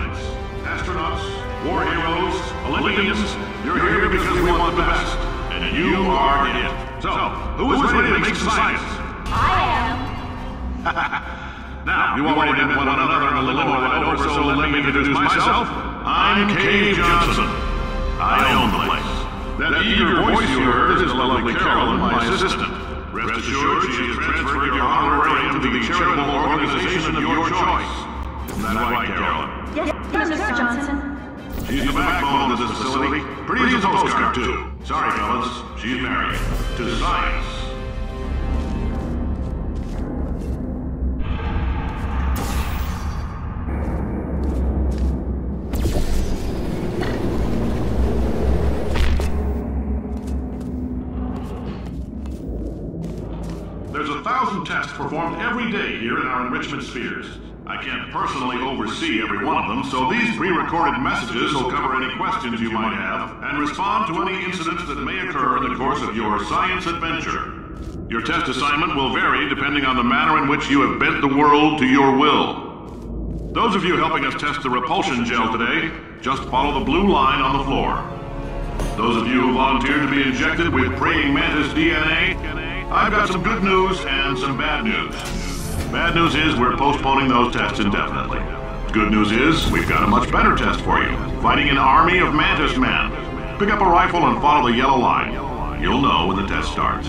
science. Astronauts, war heroes, Olympians, you're here because we want the best. And you are it. So, who is ready to make some science? I am. Now, you already met one another in a little ride over, so let me introduce myself. I'm Cave Johnson. I own the place. That eager voice you heard is the lovely Carolyn, my assistant. Rest assured, she has transferred your honorarium to the charitable organization of your choice. Isn't that right, Carolyn? Yes, Mr. Johnson. She's the backbone of this facility. Pretty as a postcard, too. Sorry, fellas. She's married. To science. There's 1,000 tests performed every day here in our enrichment spheres. I can't personally oversee every one of them, so these pre-recorded messages will cover any questions you might have and respond to any incidents that may occur in the course of your science adventure. Your test assignment will vary depending on the manner in which you have bent the world to your will. Those of you helping us test the repulsion gel today, just follow the blue line on the floor. Those of you who volunteered to be injected with praying mantis DNA, I've got some good news and some bad news. Bad news is we're postponing those tests indefinitely. Good news is we've got a much better test for you. Fighting an army of Mantis Men. Pick up a rifle and follow the yellow line. You'll know when the test starts.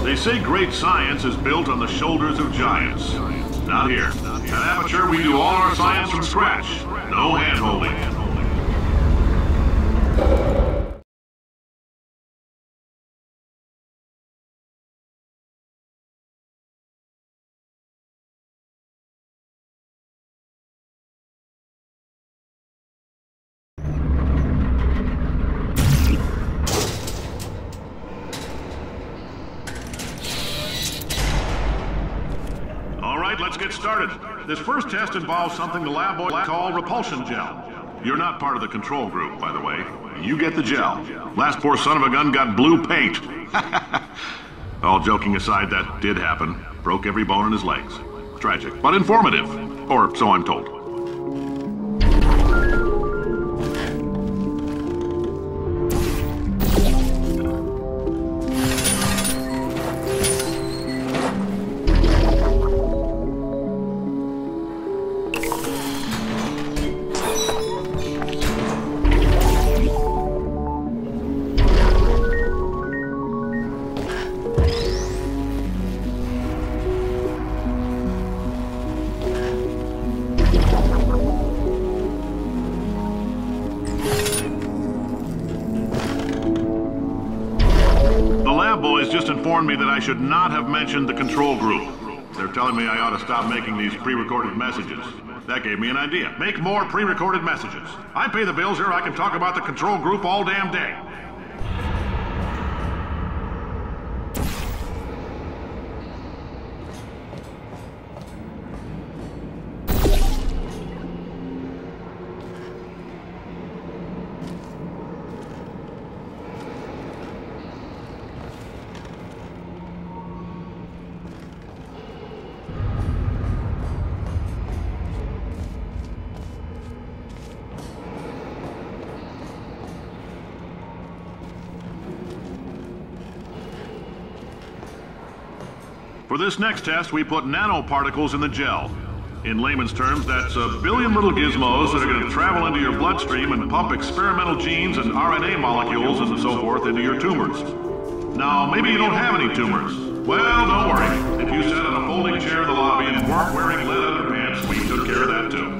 They say great science is built on the shoulders of giants. Not here. At Aperture, we do all our science from scratch. No hand-holding. Let's get started. This first test involves something the lab boys call repulsion gel. You're not part of the control group, by the way. You get the gel. Last poor son of a gun got blue paint. All joking aside, that did happen. Broke every bone in his legs. Tragic, but informative. Or so I'm told. lab boys just informed me that I should not have mentioned the control group. They're telling me I ought to stop making these pre-recorded messages. That gave me an idea. Make more pre-recorded messages. I pay the bills here, I can talk about the control group all damn day. For this next test, we put nanoparticles in the gel. In layman's terms, that's a billion little gizmos that are going to travel into your bloodstream and pump experimental genes and RNA molecules and so forth into your tumors. Now, maybe you don't have any tumors. Well, don't worry. If you sat on a folding chair in the lobby and weren't wearing lead underpants, we took care of that too.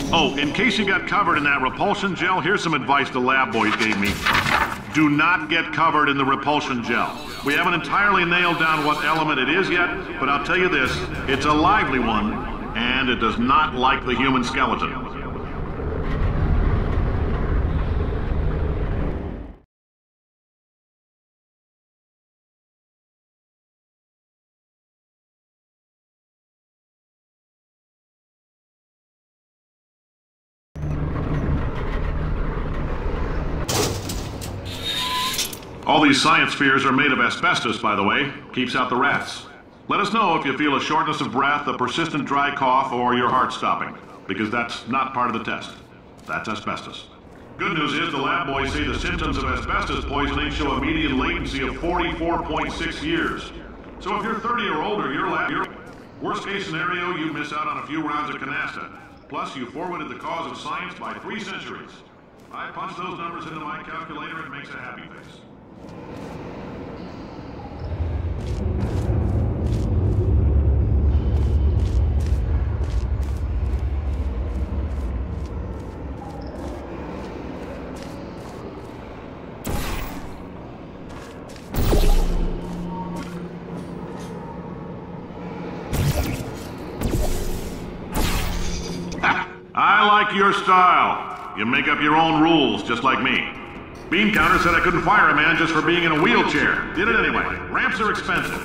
Oh, in case you got covered in that repulsion gel, here's some advice the lab boys gave me. Do not get covered in the repulsion gel. We haven't entirely nailed down what element it is yet, but I'll tell you this, it's a lively one, and it does not like the human skeleton. All these science spheres are made of asbestos, by the way. Keeps out the rats. Let us know if you feel a shortness of breath, a persistent dry cough, or your heart stopping, because that's not part of the test. That's asbestos. Good news is the lab boys say the symptoms of asbestos poisoning show a median latency of 44.6 years. So if you're 30 or older, worst case scenario, you miss out on a few rounds of canasta. Plus, you forwarded the cause of science by 3 centuries. I punch those numbers into my calculator, it makes a happy face. I like your style. You make up your own rules, just like me. Bean Counter said I couldn't fire a man just for being in a wheelchair. Did it anyway. Ramps are expensive.